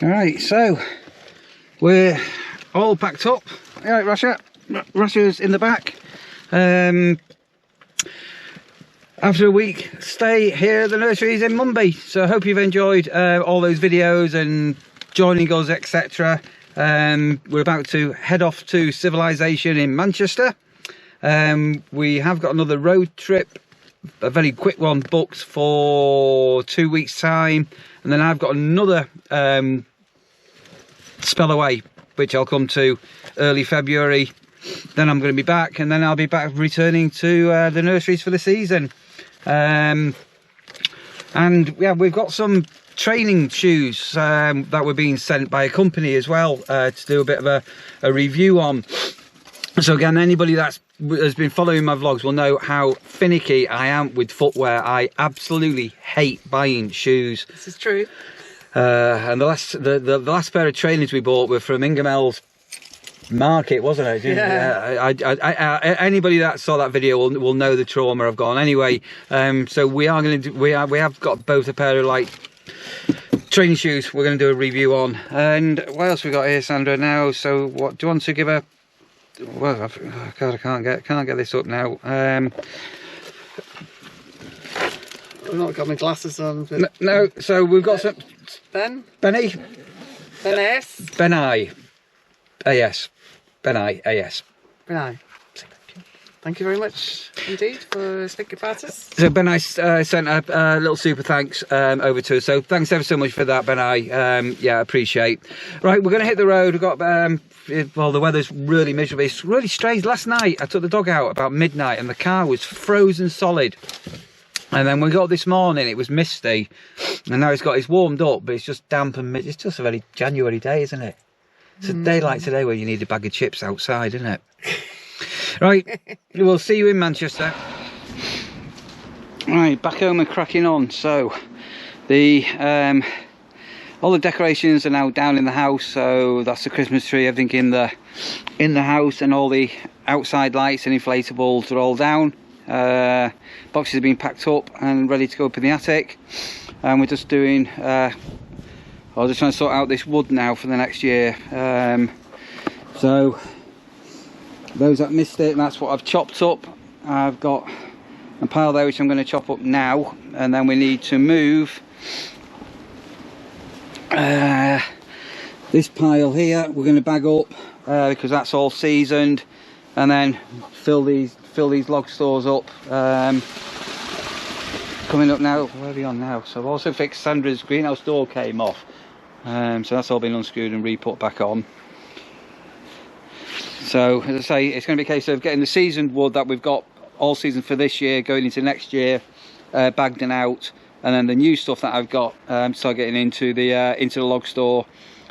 Alright, so we're all packed up. Alright, Rasha. Rasha's in the back. After a week stay here at the nurseries in Mumby. So I hope you've enjoyed all those videos and joining us, etc. We're about to head off to Civilization in Manchester. We have got another road trip, a very quick one, booked for 2 weeks time, and then I've got another spell away which I'll come to early February. Then I'm going to be back, and then I'll be back returning to the nurseries for the season. And yeah, we've got some training shoes that were being sent by a company as well to do a bit of a review on. So again, anybody that has been following my vlogs will know how finicky I am with footwear. I absolutely hate buying shoes. This is true. And the last pair of trainers we bought were from Ingamel's Market, wasn't it? Yeah. Anybody that saw that video will know the trauma I've gone. Anyway, so we are going to do, we have got both a pair of like training shoes we're going to do a review on. And what else we got here, Sandra? Now, so what do you want to give a? Well, oh God, I can't get this up now. I've not got my glasses on. But... No, so we've got some. Benny. AS. Thank you very much indeed for speaking about us. So Ben I sent a little super thanks over to us. So thanks ever so much for that, Ben I. Yeah, appreciate. Right, we're going to hit the road. We've got well, the weather's really miserable. It's really strange. Last night I took the dog out about midnight and the car was frozen solid. And then we got this morning, it was misty, and now it's warmed up, but it's just damp and it's just a very January day, isn't it? It's a day like today where you need a bag of chips outside, isn't it? Right, we'll see you in Manchester. Right, back home and cracking on. So the all the decorations are now down in the house, so that's the Christmas tree, everything in the house, and all the outside lights and inflatables are all down. Boxes have been packed up and ready to go up in the attic, and we're just doing I'm just trying to sort out this wood now for the next year. So those that missed it, that's what I've chopped up. I've got a pile there which I'm going to chop up now, and then we need to move this pile here. We're going to bag up because that's all seasoned, and then fill these log stores up. Coming up now, where are we on now? So I've also fixed Sandra's greenhouse door came off, so that's all been unscrewed and re-put back on. So as I say, it's going to be a case of getting the seasoned wood that we've got all season for this year going into next year bagged and out, and then the new stuff that I've got start getting into the log store,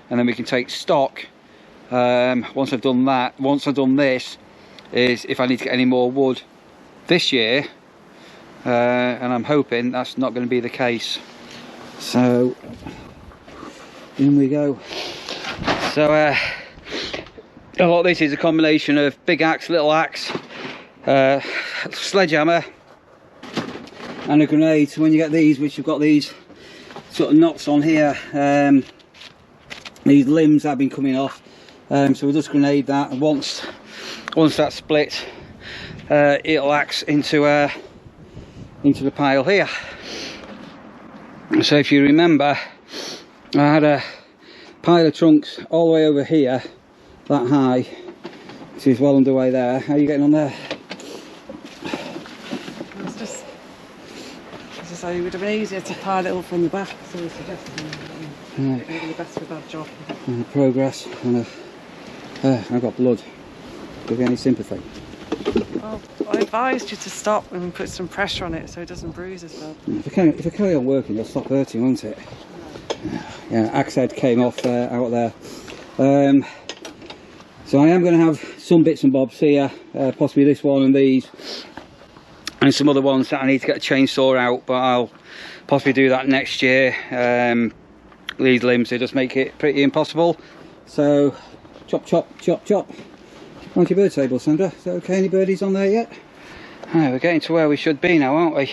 and then we can take stock. Once I've done that, once I've done this, is if I need to get any more wood this year, and I'm hoping that's not going to be the case. So in we go. So a lot of this is a combination of big axe, little axe, sledgehammer and a grenade. So when you get these, which have got these sort of knots on here, these limbs have been coming off, so we'll just grenade that, and once that's split, it'll axe into the pile here. So if you remember, I had a pile of trunks all the way over here, that high. So he's well underway there. How are you getting on there? It's just, as I say, it would have been easier to pile it all from the back, so we suggested maybe the best with that job. Progress. And I've got blood. Give you any sympathy? Well, I advised you to stop and put some pressure on it so it doesn't bruise as well. If I carry on working, it'll stop hurting, won't it? Yeah, axe head came off out there. So I am going to have some bits and bobs here, possibly this one and these, and some other ones that I need to get a chainsaw out, but I'll possibly do that next year. These limbs, they just make it pretty impossible. So chop, chop, chop, chop. On your bird table, Sandra. Is that okay? Any birdies on there yet? Right, we're getting to where we should be now, aren't we?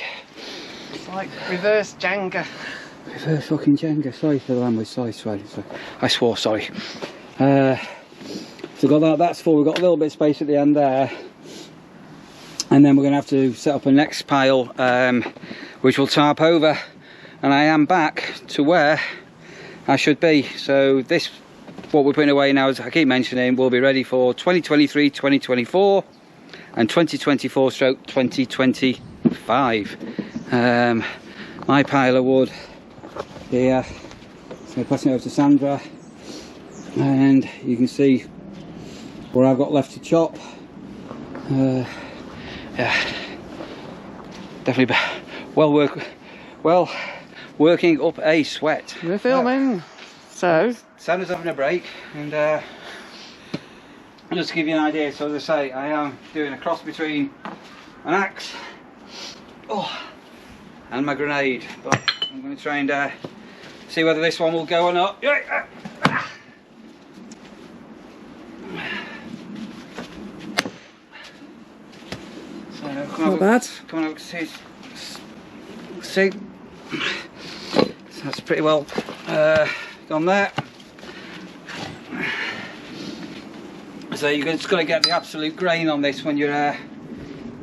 It's like reverse Jenga. Reverse fucking Jenga. Sorry for the language. Sorry. I swore. Sorry. So got that. That's full. We've got a little bit of space at the end there, and then we're going to have to set up a next pile, which will tarp over. And I am back to where I should be. So this, what we're putting away now, as I keep mentioning, will be ready for 2023, 2024, and 2024/2025. My pile of wood here. So passing it over to Sandra, and you can see where I've got left to chop. Yeah, definitely working up a sweat. We're filming. So Sandra's having a break, and just to give you an idea, so as I say, I am doing a cross between an axe and my grenade, but I'm going to try and see whether this one will go or not. So, not bad. Come on, see. So that's pretty well gone there. So you're just got to get the absolute grain on this when you're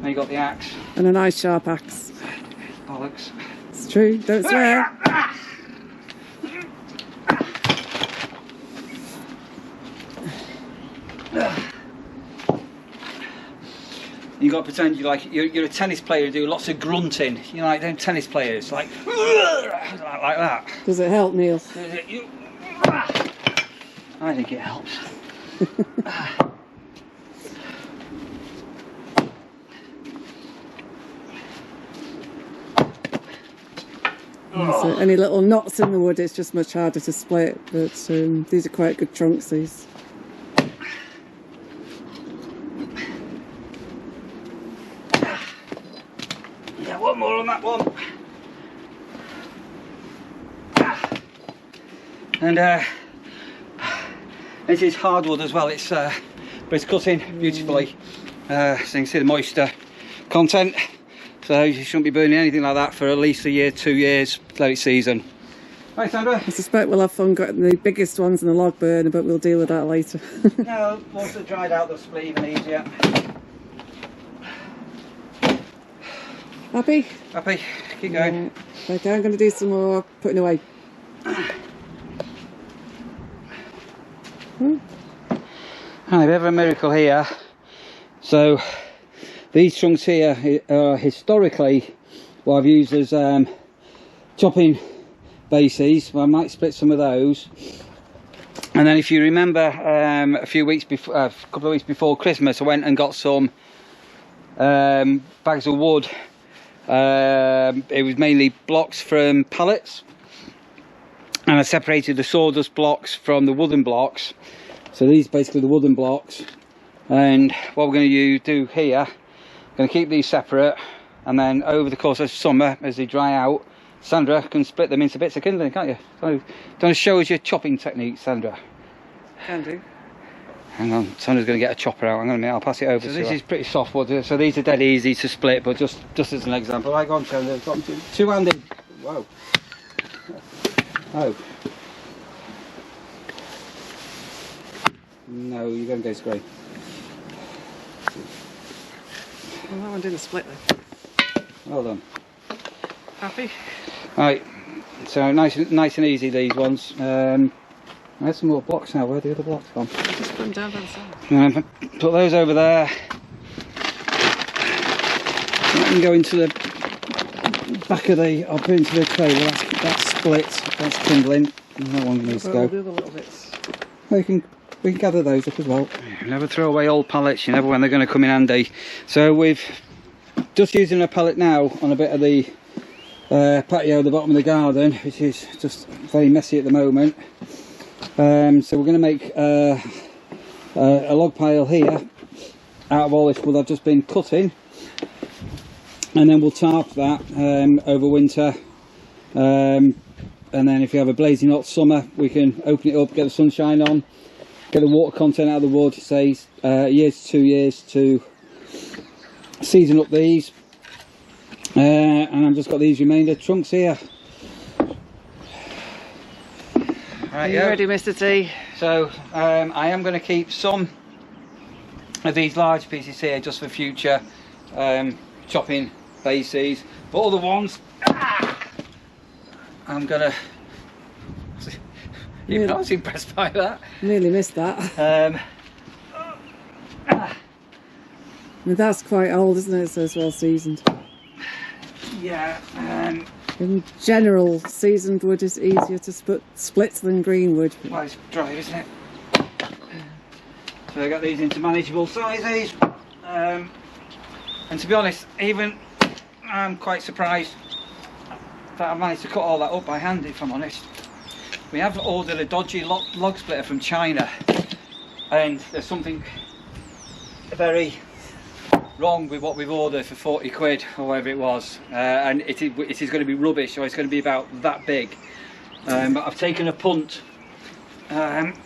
when you got the axe. And a nice sharp axe. Bollocks. It's true. Don't swear. You got to pretend you're a tennis player and do lots of grunting. You know, like them tennis players, like that. Does it help, Neil? I think it helps. So any little knots in the wood, it's just much harder to split. But these are quite good trunks. These. Yeah, one more on that one. And this is hardwood as well. It's but it's cut in beautifully. So you can see the moisture content. So you shouldn't be burning anything like that for at least a year, 2 years, late season. Right, Sandra? I suspect we'll have fun getting the biggest ones in the log burner, but we'll deal with that later. No, once they're dried out, they'll split even easier. Happy? Happy? Keep going. Okay, I'm going to do some more putting away. Hi, a bit of a miracle here. So these trunks here are historically what I've used as chopping bases. Well, I might split some of those. And then if you remember a couple of weeks before Christmas, I went and got some bags of wood. It was mainly blocks from pallets, and I separated the sawdust blocks from the wooden blocks. So these are basically the wooden blocks, and what we're going to do here, I'm going to keep these separate, and then over the course of summer, as they dry out, Sandra can split them into bits of kindling, can't you? So, do you want to show us your chopping technique, Sandra? Can do. Hang on, Sandra's going to get a chopper out. Hang on a minute, I'll pass it over to her. This is pretty soft wood, so these are dead easy to split, but just as an example. Right, go on, Sandra. Two-handed. Whoa. Oh. No, you're going to go straight. Well, that one didn't split then. Well done. Happy? Right, so nice and easy, these ones. I had some more blocks now. Where are the other blocks gone? Just put them down by the side. Put those over there. Let them go into the back of the, I'll put into the tray. Well, that's split, that's kindling. And that one needs to go. The other little bits. We can gather those up as well. You never throw away old pallets, you never when they're going to come in handy. So we've just using a pallet now on a bit of the patio at the bottom of the garden, which is just very messy at the moment. So we're going to make a log pile here out of all this wood I've just been cutting, and then we'll tarp that over winter, and then if you have a blazing hot summer, we can open it up, get the sunshine on, get the water content out of the wood, say a year to 2 years to season up these, and I've just got these remainder trunks here. Are you ready, Mr. T? So I am going to keep some of these large pieces here just for future chopping bases, but other ones I'm going to... I was impressed by that. Nearly missed that. That's quite old, isn't it? So it's well seasoned. Yeah. In general, seasoned wood is easier to split than green wood. Well, it's dry, isn't it? So I got these into manageable sizes. And to be honest, even I'm quite surprised that I managed to cut all that up by hand, if I'm honest. We have ordered a dodgy log splitter from China, and there's something very wrong with what we've ordered for 40 quid or whatever it was, and it is going to be rubbish, or it's going to be about that big. But I've taken a punt. But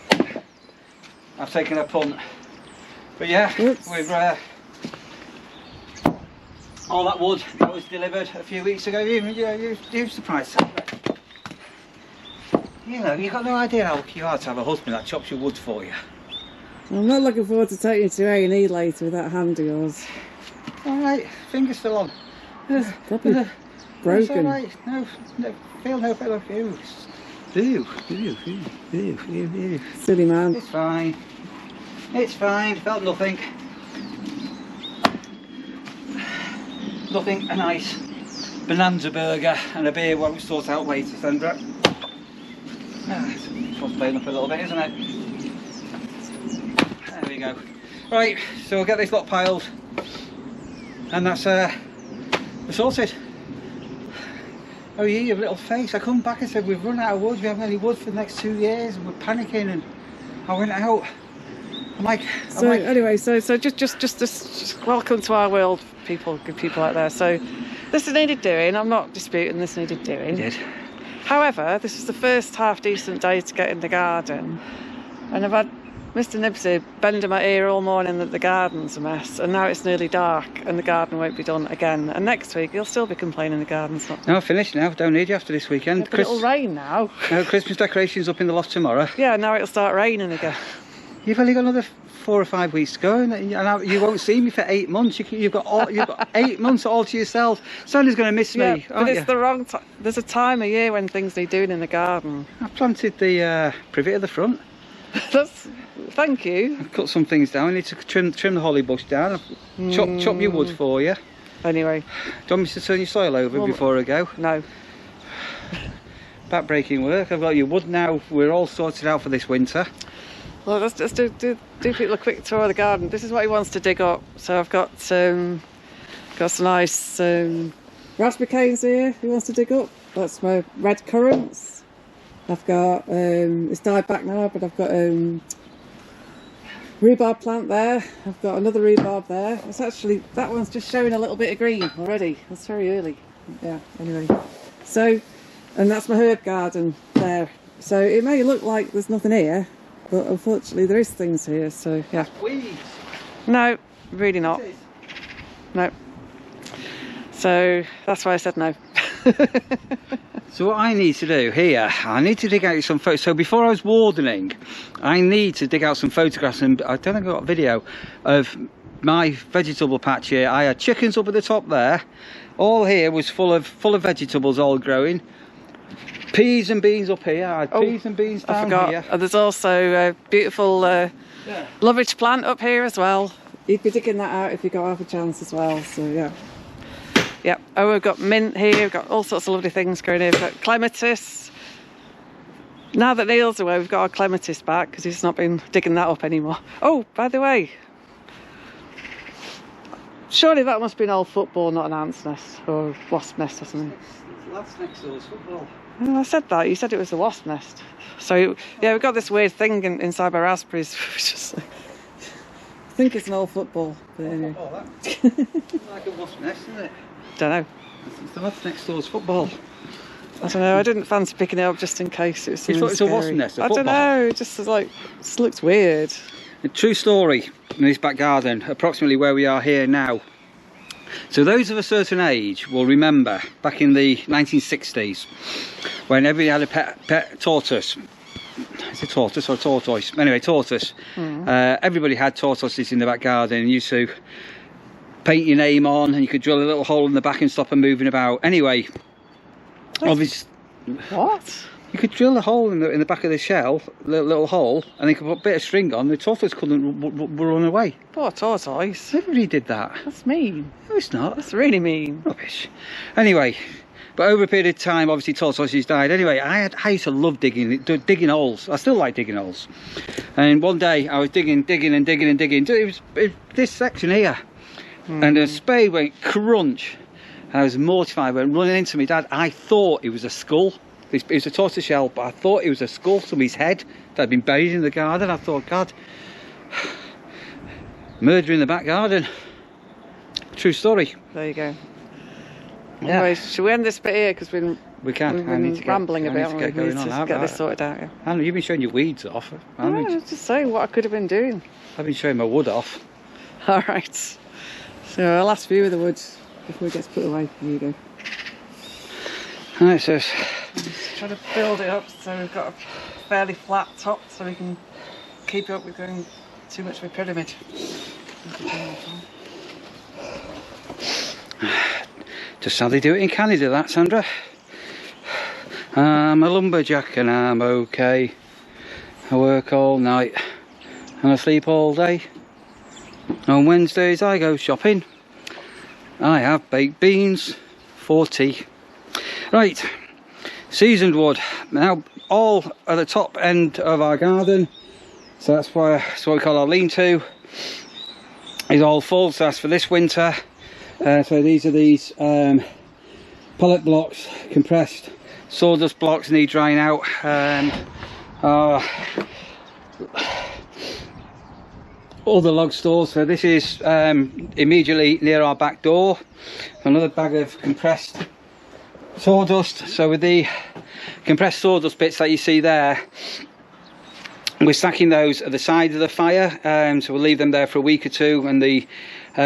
yeah, we've all that wood that was delivered a few weeks ago. You're surprised. You know, you've got no idea how lucky you are to have a husband that chops your wood for you. I'm not looking forward to taking you to A&E later with that hand of yours. Alright, finger's still on. Probably broken. Alright, no, feel no feels. Silly man. It's fine. It's fine, felt nothing. Nothing, a nice bonanza burger and a beer won't sort out later, Sandra. It's playing up a little bit, isn't it? There we go. Right, so we'll get this lot piled, and that's we're sorted. Oh yeah, your little face. I come back and said we've run out of wood, we haven't any wood for the next 2 years, and we're panicking, and I went out. Anyway, so just welcome to our world, people, good people out there. So this is needed doing. I'm not disputing this needed doing. You did. However, this is the first half decent day to get in the garden, and I've had Mr. Nibsy bending my ear all morning that the garden's a mess, and now it's nearly dark and the garden won't be done again. And next week he'll still be complaining the garden's not done. No, finished now. Don't need you after this weekend. Yeah, but it'll rain now. No, Christmas decorations up in the loft tomorrow. Yeah, now it'll start raining again. You've only got another 4 or 5 weeks to go, and you won't see me for 8 months. You've got 8 months all to yourself. Sandy's going to miss me, but it's the wrong time. There's a time of year when things need doing in the garden. I planted the privet at the front. Thank you. I've cut some things down. I need to trim the holly bush down. Chop your wood for you. Anyway. Do you want me to turn your soil over before I go? No. Back breaking work. I've got your wood now. We're all sorted out for this winter. Well, let's just do people a quick tour of the garden. This is what he wants to dig up. So I've got some nice raspberry canes here he wants to dig up. That's my red currants. I've got, it's died back now, but I've got rhubarb plant there. I've got another rhubarb there. It's actually, that one's just showing a little bit of green already. That's very early. Yeah, anyway. So, and that's my herb garden there. So it may look like there's nothing here, but unfortunately there is things here, so yeah. Weeds. No, really not. No. So that's why I said no. So what I need to do here, I need to dig out some photos. So before I was wardening, I need to dig out some photographs, and I don't think I've got a video of my vegetable patch here. I had chickens up at the top there. All here was full of vegetables all growing. Peas and beans up here. I had peas and beans down here. And there's also a beautiful lovage plant up here as well. You'd be digging that out if you got half a chance as well, so yeah. Yep. Oh, we've got mint here, we've got all sorts of lovely things growing here. We've got clematis. Now that Neil's away, we've got our clematis back because he's not been digging that up anymore. Oh, by the way, surely that must be an old football, not an ant's nest or wasp nest or something. That's next door's football. Oh, I said that. You said it was a wasp nest. So yeah, we've got this weird thing inside my raspberries. Just like, I think it's an old football. But anyway. Like a wasp nest, isn't it? Don't know. That's next door's football. I don't know. I didn't fancy picking it up just in case it was something It's a wasp nest, a I don't know. It just looks weird. A true story in this back garden, approximately where we are here now. So those of a certain age will remember back in the 1960s when everybody had a pet tortoise. it's a tortoise or a tortoise. Anyway, tortoise. Everybody had tortoises in the back garden and used to paint your name on, and you could drill a little hole in the back and stop them moving about. Anyway, obviously, what? you could drill a hole in the back of the shell, little hole, and you could put a bit of string on. The tortoise couldn't run away. Poor tortoise. Everybody did that. That's mean. No, it's not. That's really mean. Rubbish. Anyway, but over a period of time, obviously tortoises died. Anyway, I used to love digging holes. I still like digging holes. And one day I was digging. It was this section here, and the spade went crunch. And I was mortified. I went running into my dad. I thought it was a skull. It was a tortoise shell, but I thought it was a skull, somebody's head that had been buried in the garden. I thought, God, murder in the back garden. True story. There you go. Yeah. Anyway, should we end this bit here, because we can. we've been rambling a bit. We need to get this sorted out. Yeah. Hannah, you've been showing your weeds off. I was just saying what I could have been doing. I've been showing my wood off. All right. So our last view of the woods before it gets put away. Here you go. Right, so Just trying to build it up so we've got a fairly flat top, so we can keep it up with going too much of a pyramid. Just how they do it in Canada, that, Sandra. I'm a lumberjack and I'm okay. I work all night and I sleep all day. On Wednesdays I go shopping. I have baked beans for tea. Right, seasoned wood. Now all at the top end of our garden, so that's what we call our lean-to, is all full, so that's for this winter. So these are these pallet blocks, compressed sawdust blocks, need drying out. All the log stores. So this is immediately near our back door. Another bag of compressed sawdust. So with the compressed sawdust bits that you see there, we're stacking those at the side of the fire. So we'll leave them there for a week or two, and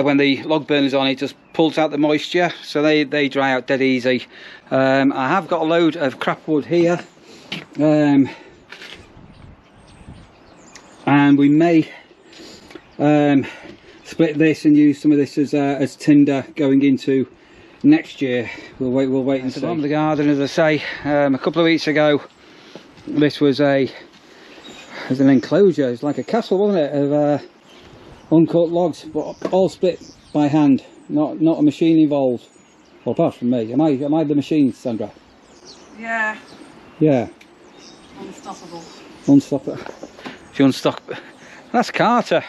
when the log burner's on, it just pulls out the moisture, so they dry out dead easy. I have got a load of crap wood here, and we may split this and use some of this as tinder going into next year. We'll wait and see. On the garden, as I say, a couple of weeks ago, this was an enclosure. It's like a castle, wasn't it, of uncut logs, but all split by hand, not a machine involved. Well, apart from me. Am I the machine, Sandra? Yeah. Yeah. Unstoppable. Unstoppable. She unstoppable. That's Carter.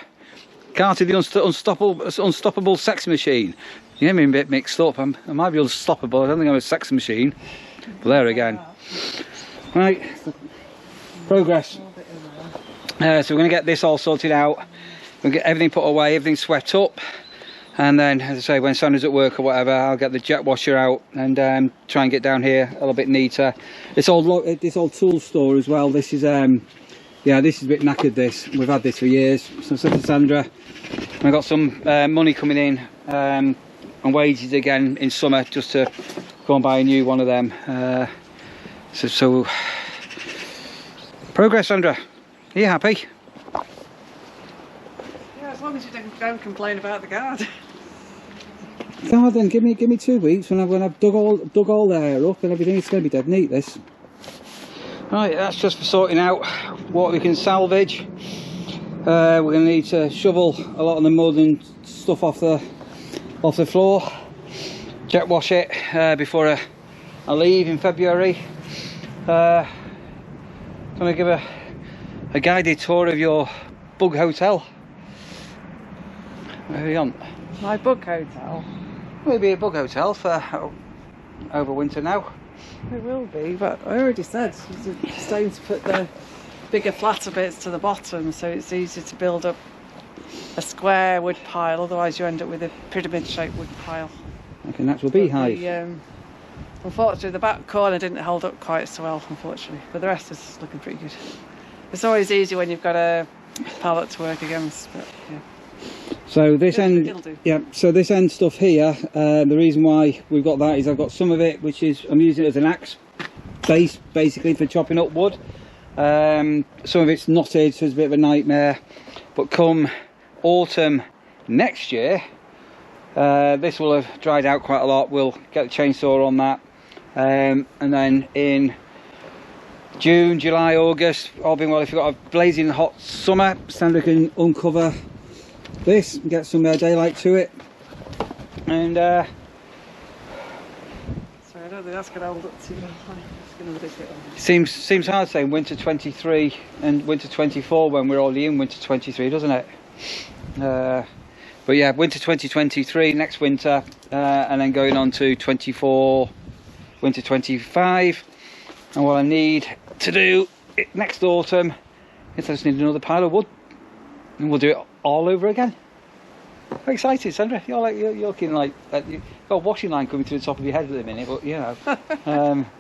Carter, the unstoppable sex machine. You get me a bit mixed up. I might be unstoppable. I don't think I'm a sex machine. But there again. Right. Progress. So we're going to get this all sorted out. We'll get everything put away, everything swept up, and then, as I say, when Sandra's at work or whatever, I'll get the jet washer out and try and get down here a little bit neater. This old tool store as well. This is yeah, this is a bit knackered. We've had this for years. So I said to Sandra, I got some money coming in on wages again in summer, just to go and buy a new one of them. So progress, Sandra. Are you happy? As long as you don't complain about the garden. Garden, give me 2 weeks when I've dug all the hair up and everything. It's going to be dead neat, this. Right, that's just for sorting out what we can salvage. We're going to need to shovel a lot of the mud and stuff off the floor. Jet wash it before I leave in February. Going to give a guided tour of your bug hotel. Where are you on? My bug hotel? Maybe a bug hotel for over winter now. It will be, but I already said you're starting to put the bigger, flatter bits to the bottom, so it's easier to build up a square wood pile. Otherwise, you end up with a pyramid-shaped wood pile. Like a natural beehive. Unfortunately, the back corner didn't hold up quite so well, unfortunately, but the rest is looking pretty good. It's always easy when you've got a pallet to work against, but yeah. So this end, yeah. So this end stuff here, the reason why we've got that is I've got some of it, which is I'm using it as an axe base, basically for chopping up wood. Some of it's knotted, so it's a bit of a nightmare. But come autumn next year, this will have dried out quite a lot. We'll get the chainsaw on that, and then in June, July, August, all being well, if you've got a blazing hot summer, Sandra can uncover this and get some daylight to it. And sorry, I don't think that's going to hold up too much. Seems hard saying winter 23 and winter 24 when we're already in winter 23, doesn't it? But yeah, winter 2023 next winter, and then going on to 24, winter 25. And what I need to do next autumn is I just need another pile of wood, and we'll do it all over again. I'm excited, Sandra. You're looking like you've got a washing line coming through the top of your head at the minute, but you know,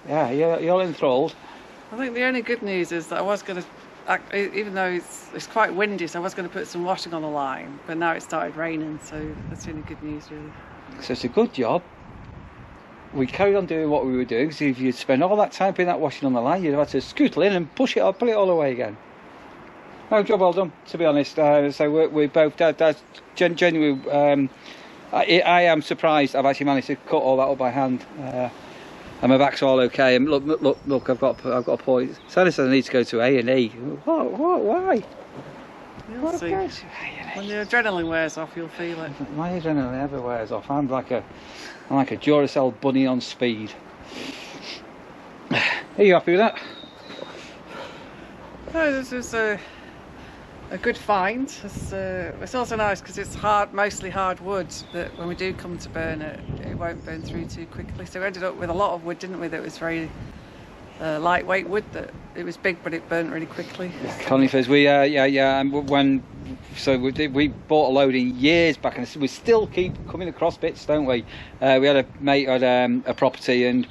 yeah, you're enthralled. I think the only good news is that I was going to, even though it's quite windy, so I was going to put some washing on the line, but now it started raining, so that's the only good news, really. So it's a good job we carried on doing what we were doing, because if you'd spend all that time putting that washing on the line, you'd have to scootle in and push it or pull it all away again. No, job well done, to be honest. So we both, that's genuinely, I am surprised I've actually managed to cut all that up by hand. And my back's all okay. And look, I've got a point. Sally says I need to go to A&E. What? Why? You'll see. When the adrenaline wears off, you'll feel it. My adrenaline never wears off. I'm like a Duracell bunny on speed. Are you happy with that? No, this is a good find. It's also nice because it's mostly hard wood, that when we do come to burn it, it won't burn through too quickly. So we ended up with a lot of wood, didn't we, that was very lightweight wood, that it was big but it burnt really quickly. Conifers, we we bought a load in years back, and we still keep coming across bits, don't we? We had a mate who had a property, and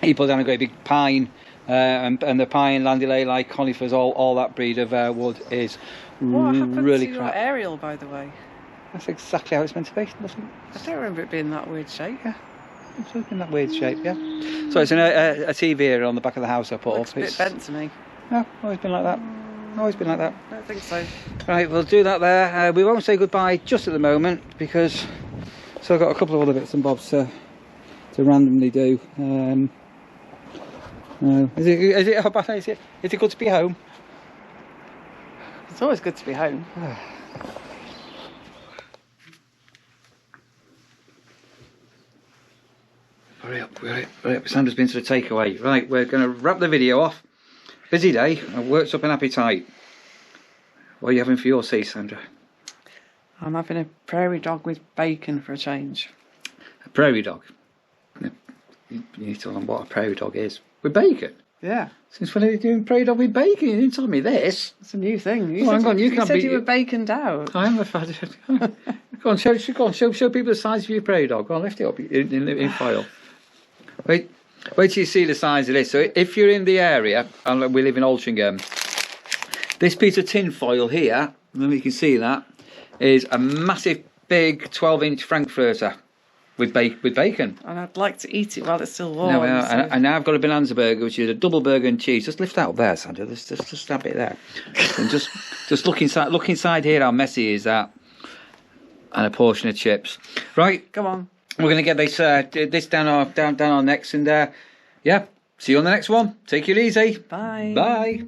he put down a great big pine. And the pine, landulay, like conifers, all that breed of wood is what happened really to crap. your aerial, by the way? That's exactly how it's meant to be. I don't remember it being that weird shape. Yeah, it's in that weird shape. Yeah. So it's a TV here on the back of the house I put Looks up. It's a bit bent to me. No, always been like that. Always been like that. I don't think so. Right, we'll do that there. We won't say goodbye just at the moment, because I've got a couple of other bits and bobs to randomly do. Is it good to be home? It's always good to be home. Hurry up. Sandra's been to the takeaway. Right, we're going to wrap the video off. Busy day. I've worked up an appetite. What are you having for your tea, Sandra? I'm having a prairie dog with bacon for a change. A prairie dog? You need to tell them what a prairie dog is. With bacon? Yeah. Since when are you doing prairie dog with bacon? You didn't tell me this. It's a new thing. You said you were baconed out. I am a fad. Go on, show people the size of your prairie dog. Go on, lift it up in file. Wait till you see the size of this. So if you're in the area, and we live in Altrincham, this piece of tin foil here, I don't know if you can see that, is a massive, big 12-inch Frankfurter. With bacon. And I'd like to eat it while it's still warm. No, and now I've got a bonanza burger, which is a double burger and cheese. Just lift that up there, Sandra. Just stab it there. And just look inside here. How messy is that? And a portion of chips. Right. Come on. We're going to get this down our necks, and yeah. See you on the next one. Take it easy. Bye. Bye.